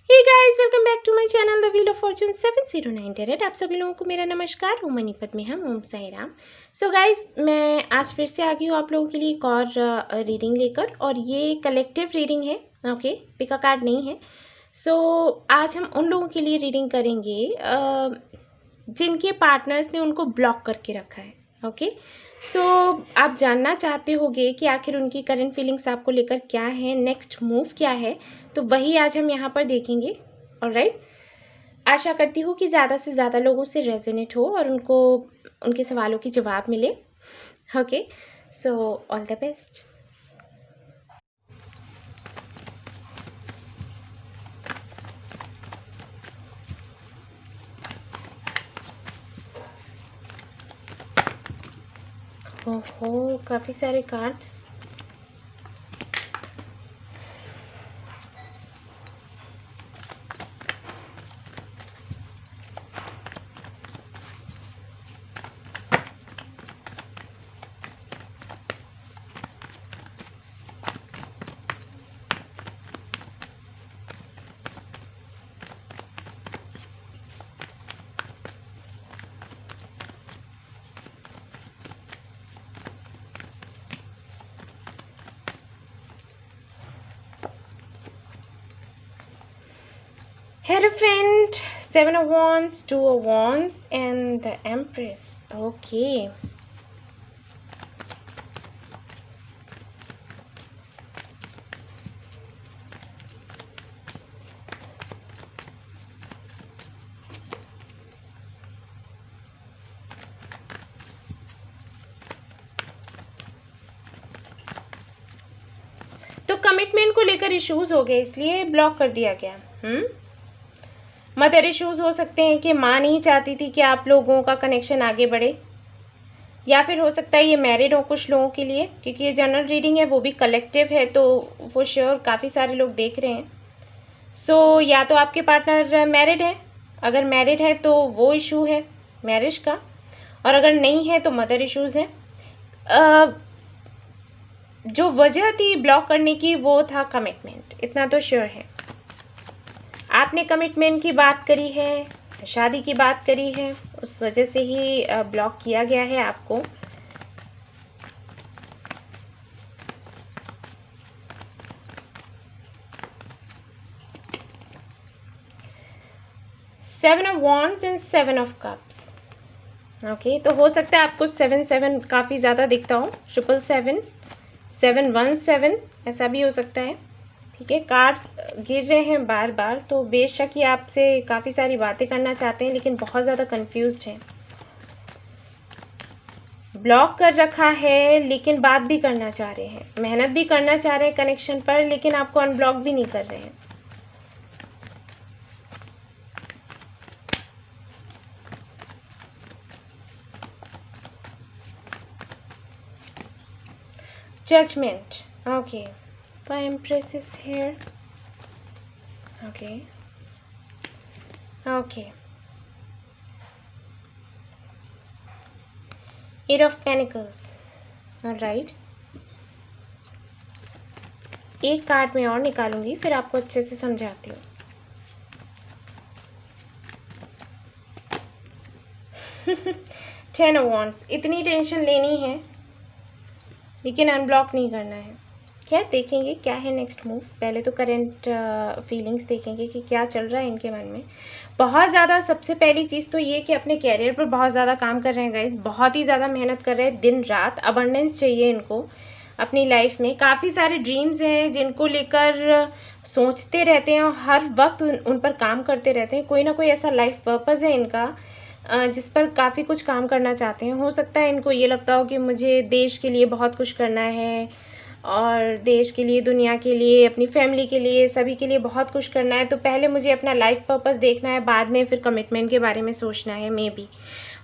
Hey guys, welcome back to my channel the wheel of fortune 709 आप सभी लोगों को मेरा नमस्कार। ओम मनीपत में हम ओम साई राम। सो गाइस, मैं आज फिर से आ गई हूँ आप लोगों के लिए एक और रीडिंग लेकर, और ये कलेक्टिव रीडिंग है। ओके, पिका कार्ड नहीं है। सो आज हम उन लोगों के लिए रीडिंग करेंगे जिनके पार्टनर्स ने उनको ब्लॉक करके रखा है। ओके, सो आप जानना चाहते होंगे कि आखिर उनकी करंट फीलिंग्स आपको लेकर क्या है, नेक्स्ट मूव क्या है, तो वही आज हम यहाँ पर देखेंगे। ऑलराइट, आशा करती हूँ कि ज़्यादा से ज़्यादा लोगों से रेजोनेट हो और उनको उनके सवालों की जवाब मिले। Okay, so all the best. ओहो, काफ़ी सारे cards. Hierophant, 7 of Wands, 2 of Wands, and the Empress. Okay. तो कमिटमेंट को लेकर इश्यूज हो गए, इसलिए ब्लॉक कर दिया गया। मदर इश्यूज हो सकते हैं कि माँ नहीं चाहती थी कि आप लोगों का कनेक्शन आगे बढ़े, या फिर हो सकता है ये मैरिड हो कुछ लोगों के लिए, क्योंकि ये जनरल रीडिंग है, वो भी कलेक्टिव है, तो वो श्योर काफ़ी सारे लोग देख रहे हैं। सो या तो आपके पार्टनर मैरिड है, अगर मैरिड है तो वो इशू है मैरिज का, और अगर नहीं है तो मदर इश्यूज हैं। जो वजह थी ब्लॉक करने की वो था कमिटमेंट, इतना तो श्योर है। आपने कमिटमेंट की बात करी है, शादी की बात करी है, उस वजह से ही ब्लॉक किया गया है आपको। Seven of wands and 7 of cups. Okay, तो हो सकता है आपको 7 काफ़ी ज़्यादा दिखता हो, 777, 717, ऐसा भी हो सकता है। ठीक है, कार्ड्स गिर रहे हैं बार बार, तो बेशक ही आपसे काफ़ी सारी बातें करना चाहते हैं, लेकिन बहुत ज़्यादा कंफ्यूज्ड हैं। ब्लॉक कर रखा है लेकिन बात भी करना चाह रहे हैं, मेहनत भी करना चाह रहे हैं कनेक्शन पर, लेकिन आपको अनब्लॉक भी नहीं कर रहे हैं। Judgment. Okay. The Empress is here. Okay. Okay. 8 of Pentacles. Alright. एक कार्ड में और निकालूंगी, फिर आपको अच्छे से समझाती हूँ। Ten of Wands. इतनी टेंशन लेनी है लेकिन अनब्लॉक नहीं करना है। क्या देखेंगे क्या है नेक्स्ट मूव। पहले तो करंट फीलिंग्स देखेंगे कि क्या चल रहा है इनके मन में। बहुत ज़्यादा सबसे पहली चीज़ तो ये कि अपने कैरियर पर बहुत ज़्यादा काम कर रहे हैं गाइस, बहुत ही ज़्यादा मेहनत कर रहे हैं दिन रात। अबंडेंस चाहिए इनको अपनी लाइफ में, काफ़ी सारे ड्रीम्स हैं जिनको लेकर सोचते रहते हैं और हर वक्त उन पर काम करते रहते हैं। कोई ना कोई ऐसा लाइफ पर्पज़ है इनका जिस पर काफ़ी कुछ काम करना चाहते हैं। हो सकता है इनको ये लगता हो कि मुझे देश के लिए बहुत कुछ करना है, और देश के लिए, दुनिया के लिए, अपनी फैमिली के लिए, सभी के लिए बहुत कुछ करना है। तो पहले मुझे अपना लाइफ पर्पस देखना है, बाद में फिर कमिटमेंट के बारे में सोचना है। मे बी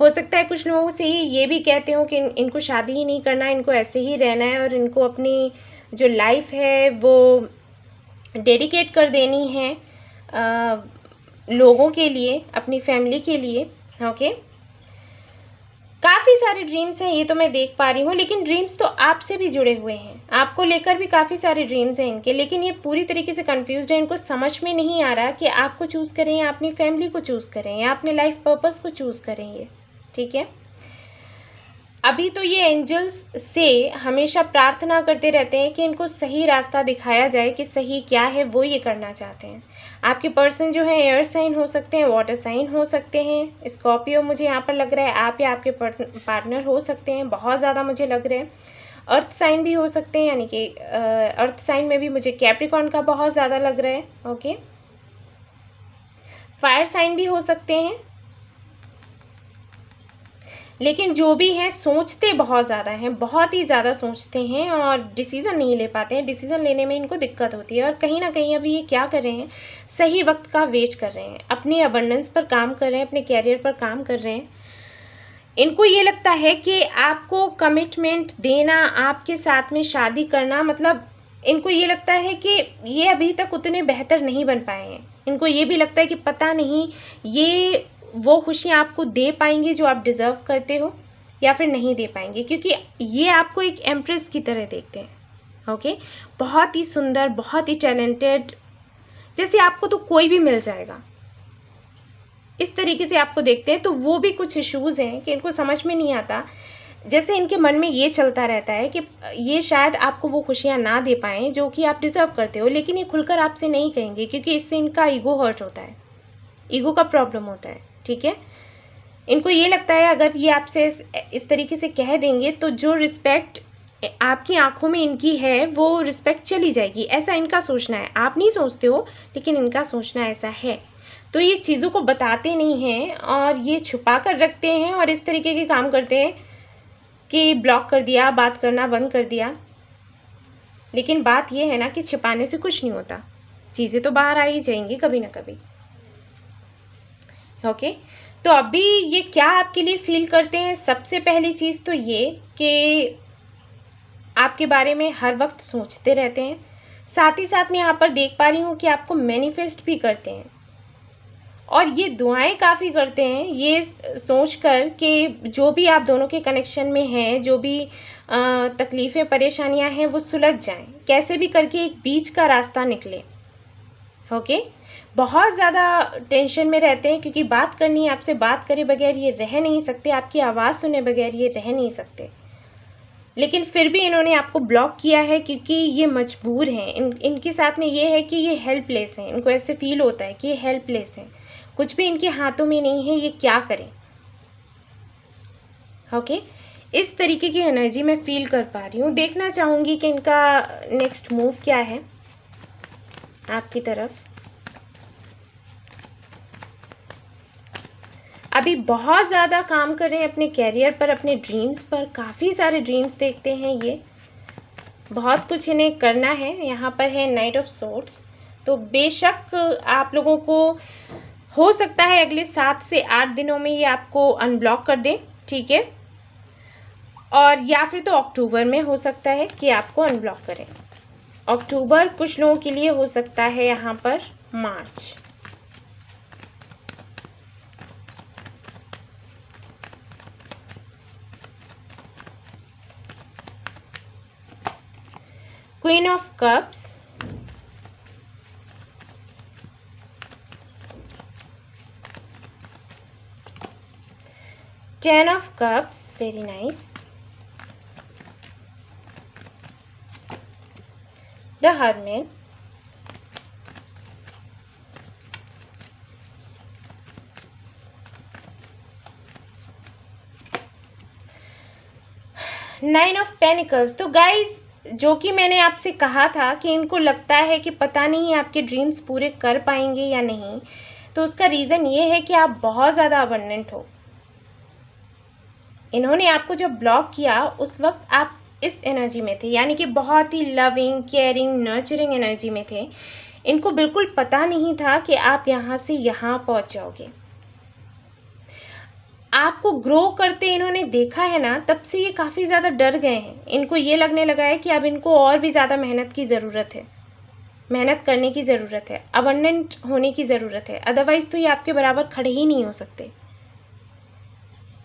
हो सकता है कुछ लोगों से ये भी कहते हो कि इनको शादी ही नहीं करना, इनको ऐसे ही रहना है, और इनको अपनी जो लाइफ है वो डेडिकेट कर देनी है लोगों के लिए, अपनी फैमिली के लिए। ओके, काफ़ी सारे ड्रीम्स हैं, ये तो मैं देख पा रही हूँ, लेकिन ड्रीम्स तो आपसे भी जुड़े हुए हैं, आपको लेकर भी काफ़ी सारे ड्रीम्स हैं इनके, लेकिन ये पूरी तरीके से कंफ्यूज्ड है। इनको समझ में नहीं आ रहा कि आपको चूज़ करें या अपनी फैमिली को चूज़ करें या अपने लाइफ पर्पस को चूज़ करें ये, ठीक है। अभी तो ये एंजल्स से हमेशा प्रार्थना करते रहते हैं कि इनको सही रास्ता दिखाया जाए कि सही क्या है, वो ये करना चाहते हैं। आपके पर्सन जो है एयर साइन हो सकते हैं, वाटर साइन हो सकते हैं, स्कॉर्पियो मुझे यहाँ पर लग रहा है, आप या आपके पार्टनर हो सकते हैं, बहुत ज़्यादा मुझे लग रहा है। अर्थ साइन भी हो सकते हैं, यानी कि अर्थ साइन में भी मुझे कैप्रिकॉर्न का बहुत ज़्यादा लग रहा है, ओके। फायर साइन भी हो सकते हैं, लेकिन जो भी हैं सोचते बहुत ज़्यादा हैं, बहुत ही ज़्यादा सोचते हैं और डिसीज़न नहीं ले पाते हैं। डिसीज़न लेने में इनको दिक्कत होती है और कहीं ना कहीं अभी ये क्या कर रहे हैं, सही वक्त का वेट कर रहे हैं, अपने अबंडेंस पर काम कर रहे हैं, अपने कैरियर पर काम कर रहे हैं। इनको ये लगता है कि आपको कमिटमेंट देना, आपके साथ में शादी करना, मतलब इनको ये लगता है कि ये अभी तक उतने बेहतर नहीं बन पाए हैं। इनको ये भी लगता है कि पता नहीं ये वो खुशियाँ आपको दे पाएंगे जो आप डिज़र्व करते हो या फिर नहीं दे पाएंगे, क्योंकि ये आपको एक एम्प्रेस की तरह देखते हैं, ओके। बहुत ही सुंदर, बहुत ही टैलेंटेड, जैसे आपको तो कोई भी मिल जाएगा, इस तरीके से आपको देखते हैं। तो वो भी कुछ इश्यूज़ हैं कि इनको समझ में नहीं आता, जैसे इनके मन में ये चलता रहता है कि ये शायद आपको वो खुशियाँ ना दे पाएँ जो कि आप डिज़र्व करते हो, लेकिन ये खुलकर आपसे नहीं कहेंगे क्योंकि इससे इनका ईगो हर्ट होता है, ईगो का प्रॉब्लम होता है, ठीक है। इनको ये लगता है अगर ये आपसे इस तरीके से कह देंगे तो जो रिस्पेक्ट आपकी आंखों में इनकी है वो रिस्पेक्ट चली जाएगी, ऐसा इनका सोचना है। आप नहीं सोचते हो, लेकिन इनका सोचना ऐसा है। तो ये चीज़ों को बताते नहीं हैं और ये छुपा कर रखते हैं और इस तरीके के काम करते हैं कि ब्लॉक कर दिया, बात करना बंद कर दिया। लेकिन बात ये है ना कि छिपाने से कुछ नहीं होता, चीज़ें तो बाहर आ ही जाएंगी कभी ना कभी, ओके। तो अभी ये क्या आपके लिए फील करते हैं, सबसे पहली चीज़ तो ये कि आपके बारे में हर वक्त सोचते रहते हैं, साथ ही साथ मैं यहाँ पर देख पा रही हूँ कि आपको मैनिफेस्ट भी करते हैं और ये दुआएं काफ़ी करते हैं, ये सोचकर कि जो भी आप दोनों के कनेक्शन में हैं, जो भी तकलीफ़ें परेशानियां हैं वो सुलझ जाएं, कैसे भी करके एक बीच का रास्ता निकले, ओके। बहुत ज़्यादा टेंशन में रहते हैं क्योंकि बात करनी है आपसे, बात करे बगैर ये रह नहीं सकते, आपकी आवाज़ सुने बगैर ये रह नहीं सकते, लेकिन फिर भी इन्होंने आपको ब्लॉक किया है क्योंकि ये मजबूर हैं। इनके साथ में ये है कि ये हेल्पलेस हैं, इनको ऐसे फील होता है कि ये हेल्पलेस हैं, कुछ भी इनके हाथों में नहीं है, ये क्या करें, ओके। इस तरीके की एनर्जी मैं फील कर पा रही हूँ। देखना चाहूँगी कि इनका नेक्स्ट मूव क्या है आपकी तरफ। अभी बहुत ज़्यादा काम कर रहे हैं अपने कैरियर पर, अपने ड्रीम्स पर, काफ़ी सारे ड्रीम्स देखते हैं ये, बहुत कुछ इन्हें करना है। यहाँ पर है नाइट ऑफ सोर्ड्स, तो बेशक आप लोगों को हो सकता है अगले 7 से 8 दिनों में ये आपको अनब्लॉक कर दें, ठीक है, और या फिर तो अक्टूबर में हो सकता है कि आपको अनब्लॉक करें। अक्टूबर, कुछ लोगों के लिए हो सकता है यहाँ पर मार्च। Queen of cups, ten of cups, very nice, the hermit, nine of pentacles. तो गाइस, जो कि मैंने आपसे कहा था कि इनको लगता है कि पता नहीं आपके ड्रीम्स पूरे कर पाएंगे या नहीं, तो उसका रीज़न ये है कि आप बहुत ज़्यादा अबंडेंट हो। इन्होंने आपको जब ब्लॉक किया उस वक्त आप इस एनर्जी में थे, यानी कि बहुत ही लविंग, केयरिंग, नर्चरिंग एनर्जी में थे। इनको बिल्कुल पता नहीं था कि आप यहाँ से यहाँ पहुँच जाओगे। आपको ग्रो करते इन्होंने देखा है ना, तब से ये काफ़ी ज़्यादा डर गए हैं। इनको ये लगने लगा है कि अब इनको और भी ज़्यादा मेहनत की ज़रूरत है, मेहनत करने की ज़रूरत है, अबंडेंट होने की ज़रूरत है, अदरवाइज़ तो ये आपके बराबर खड़े ही नहीं हो सकते।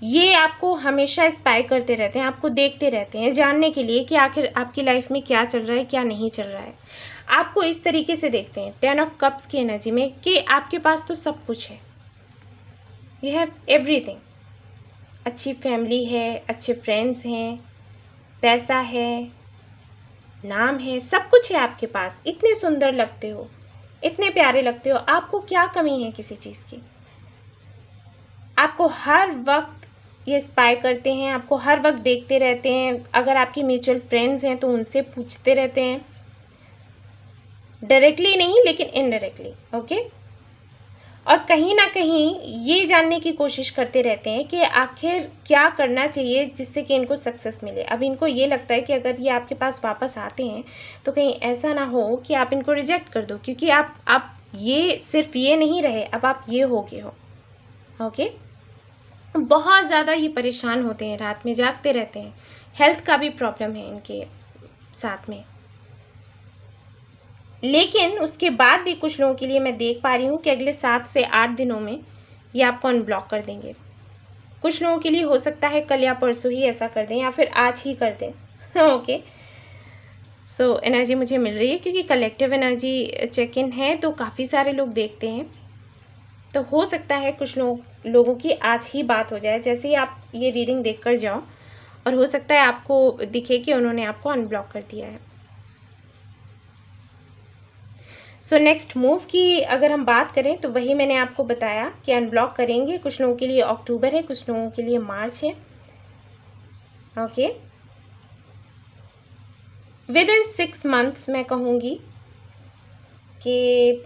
ये आपको हमेशा स्पाई करते रहते हैं, आपको देखते रहते हैं जानने के लिए कि आखिर आपकी लाइफ में क्या चल रहा है, क्या नहीं चल रहा है। आपको इस तरीके से देखते हैं 10 ऑफ कप्स की एनर्जी में कि आपके पास तो सब कुछ है, यू हैव एवरीथिंग। अच्छी फैमिली है, अच्छे फ्रेंड्स हैं, पैसा है, नाम है, सब कुछ है आपके पास। इतने सुंदर लगते हो, इतने प्यारे लगते हो, आपको क्या कमी है किसी चीज़ की। आपको हर वक्त ये स्पाई करते हैं, आपको हर वक्त देखते रहते हैं। अगर आपकी म्यूचुअल फ्रेंड्स हैं तो उनसे पूछते रहते हैं, डायरेक्टली नहीं लेकिन इनडायरेक्टली, ओके। और कहीं ना कहीं ये जानने की कोशिश करते रहते हैं कि आखिर क्या करना चाहिए जिससे कि इनको सक्सेस मिले। अब इनको ये लगता है कि अगर ये आपके पास वापस आते हैं तो कहीं ऐसा ना हो कि आप इनको रिजेक्ट कर दो, क्योंकि आप ये सिर्फ ये नहीं रहे, अब आप ये हो गए हो, ओके। बहुत ज़्यादा ये परेशान होते हैं, रात में जागते रहते हैं, हेल्थ का भी प्रॉब्लम है इनके साथ में। लेकिन उसके बाद भी कुछ लोगों के लिए मैं देख पा रही हूँ कि अगले 7 से 8 दिनों में ये आपको अनब्लॉक कर देंगे। कुछ लोगों के लिए हो सकता है कल या परसों ही ऐसा कर दें या फिर आज ही कर दें, ओके। सो एनर्जी मुझे मिल रही है क्योंकि कलेक्टिव एनर्जी चेक इन है तो काफ़ी सारे लोग देखते हैं, तो हो सकता है कुछ लोगों की आज ही बात हो जाए जैसे ही आप ये रीडिंग देख कर जाओ, और हो सकता है आपको दिखे कि उन्होंने आपको अनब्लॉक कर दिया है। सो नेक्स्ट मूव की अगर हम बात करें तो वही मैंने आपको बताया कि अनब्लॉक करेंगे। कुछ लोगों के लिए अक्टूबर है, कुछ लोगों के लिए मार्च है, ओके। विद इन 6 मंथ्स मैं कहूँगी कि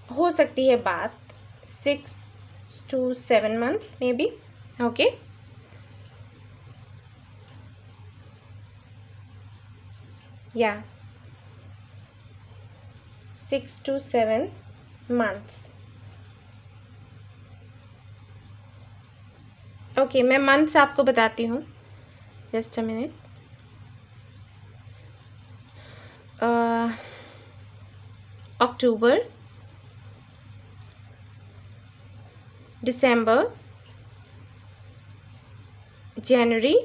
हो सकती है बात, 6 to 7 months may be, okay. या 6 to 7 months, ओके। मैं मंथ्स आपको बताती हूँ, just a minute. October, December, January,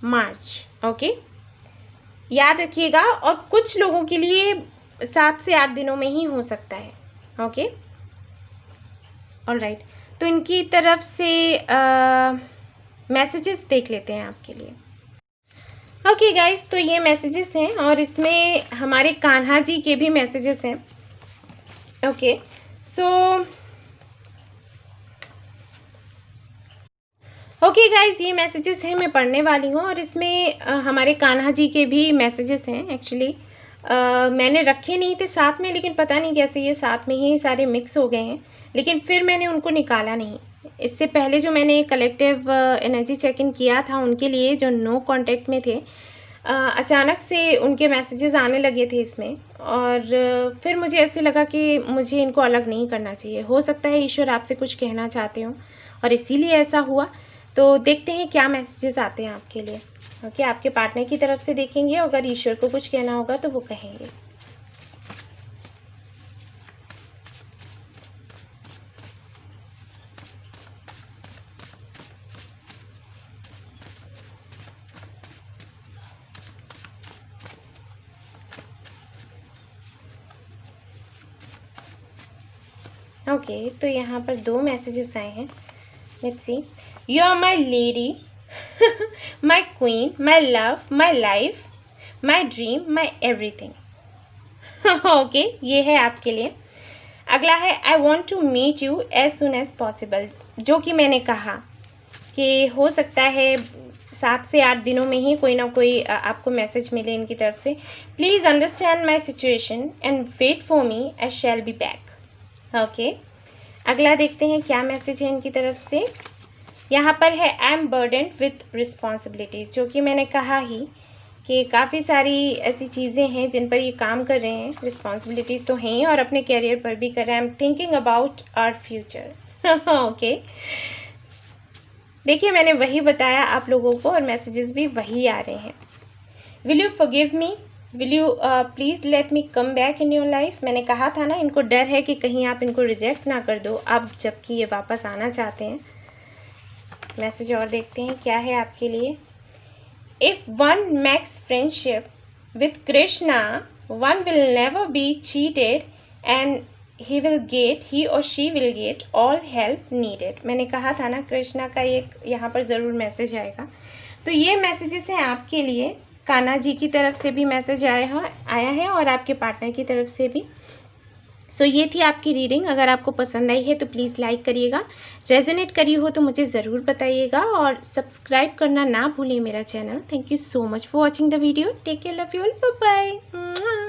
March, okay. याद रखिएगा। और कुछ लोगों के लिए 7 से 8 दिनों में ही हो सकता है, ओके। ऑलराइट, तो इनकी तरफ से मैसेजेस देख लेते हैं आपके लिए, ओके गाइस। तो ये मैसेजेस हैं और इसमें हमारे कान्हा जी के भी मैसेजेस हैं, ओके। सो ओके गाइस, ये मैसेजेस हैं, मैं पढ़ने वाली हूँ। और इसमें हमारे कान्हा जी के भी मैसेजेस हैं। एक्चुअली मैंने रखे नहीं थे साथ में, लेकिन पता नहीं कैसे ये साथ में ही सारे मिक्स हो गए हैं, लेकिन फिर मैंने उनको निकाला नहीं। इससे पहले जो मैंने कलेक्टिव एनर्जी चेक इन किया था उनके लिए जो नो कांटेक्ट में थे, अचानक से उनके मैसेजेस आने लगे थे इसमें, और फिर मुझे ऐसे लगा कि मुझे इनको अलग नहीं करना चाहिए। हो सकता है ईश्वर आपसे कुछ कहना चाहते हो और इसीलिए ऐसा हुआ। तो देखते हैं क्या मैसेजेस आते हैं आपके लिए, ओके। आपके पार्टनर की तरफ से देखेंगे, अगर ईश्वर को कुछ कहना होगा तो वो कहेंगे। ओके, तो यहाँ पर 2 मैसेजेस आए हैं। Let's see. You are my lady, my queen, my love, my life, my dream, my everything, okay. ये है आपके लिए। अगला है I want to meet you as soon as possible, जो कि मैंने कहा कि हो सकता है 7 से 8 दिनों में ही कोई ना कोई आपको मैसेज मिले इनकी तरफ से। Please understand my situation and wait for me, I shall be back, okay. अगला देखते हैं क्या मैसेज है इनकी तरफ से। यहाँ पर है आई एम बर्डन्ड विथ रिस्पॉन्सिबिलिटीज़, जो कि मैंने कहा ही कि काफ़ी सारी ऐसी चीज़ें हैं जिन पर ये काम कर रहे हैं। रिस्पॉन्सिबिलिटीज़ तो हैं ही और अपने कैरियर पर भी कर रहे हैं। I am thinking about our future, okay. देखिए, मैंने वही बताया आप लोगों को और मैसेजेस भी वही आ रहे हैं। Will you forgive me, will you please let me come back in your life. मैंने कहा था ना, इनको डर है कि कहीं आप इनको रिजेक्ट ना कर दो अब, जबकि ये वापस आना चाहते हैं। मैसेज और देखते हैं क्या है आपके लिए। If one makes friendship with Krishna, one will never be cheated and he or she will get all help needed। मैंने कहा था ना, कृष्णा का एक यहाँ पर ज़रूर मैसेज आएगा। तो ये मैसेजेस हैं आपके लिए। कान्हा जी की तरफ से भी मैसेज आया है और आपके पार्टनर की तरफ से भी। सो ये थी आपकी रीडिंग। अगर आपको पसंद आई है तो प्लीज़ लाइक करिएगा, रेजोनेट करी हो तो मुझे ज़रूर बताइएगा और सब्सक्राइब करना ना भूलिए मेरा channel. Thank you so much for watching the video. Take care, love you all, bye bye.